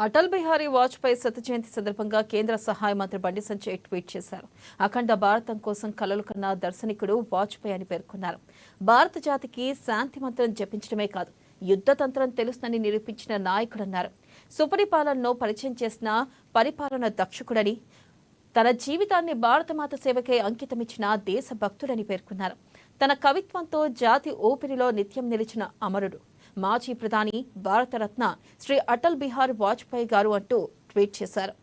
అటల్ బిహారీ వాజ్పేయి శత జయంతి సందర్భంగా కేంద్ర సహాయ మంత్రి బండి సంజయ్ ట్వీట్ చేశారు. అఖండ భారతం కోసం కలలు కన్న దర్శనికుడు వాజ్పేయి అని పేర్కొన్నారు. భారత జాతికి శాంతి మంత్రం జపించడమే కాదు, యుద్ధ తంత్రం తెలుస్తుందని నిరూపించిన నాయకుడన్నారు. సుపరిపాలనను పరిచయం చేసిన పరిపాలన దక్షకుడని, తన జీవితాన్ని భారతమాత సేవకై అంకితమిచ్చిన దేశభక్తుడని పేర్కొన్నారు. తన కవిత్వంతో జాతి ఊపిరిలో నిత్యం నిలిచిన అమరుడు, మాజీ ప్రధాని, భారతరత్న శ్రీ అటల్ బిహారీ వాజ్పేయి గారు అంటూ ట్వీట్ చేశారు.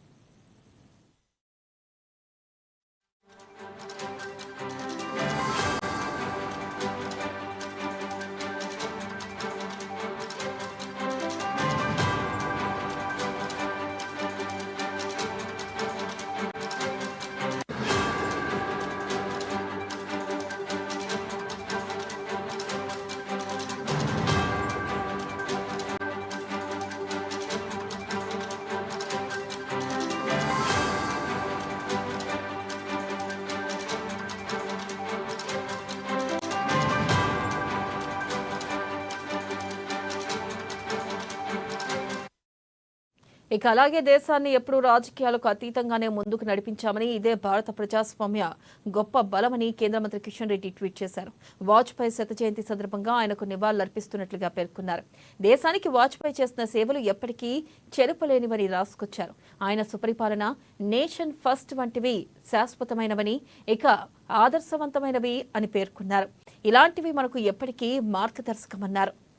ఇక అలాగే దేశాన్ని ఎప్పుడూ రాజకీయాలకు అతీతంగానే ముందుకు నడిపించామని, ఇదే భారత ప్రజాస్వామ్య గొప్ప బలమని కేంద్ర మంత్రి కిషన్ రెడ్డి ట్వీట్ చేశారు. వాజ్పేయి శత జయంతి సందర్భంగా ఆయనకు నివాళులర్పిస్తున్నట్లుగా పేర్కొన్నారు. దేశానికి వాజ్పేయి చేసిన సేవలు ఎప్పటికీ చెరుపలేనివని రాసుకొచ్చారు. ఆయన సుపరిపాలన, నేషన్ ఫస్ట్ వంటివి శాశ్వతమైనవని, ఇక ఆదర్శవంతమైనవి అని పేర్కొన్నారు. ఇలాంటివి మనకు ఎప్పటికీ మార్గదర్శకమన్నారు.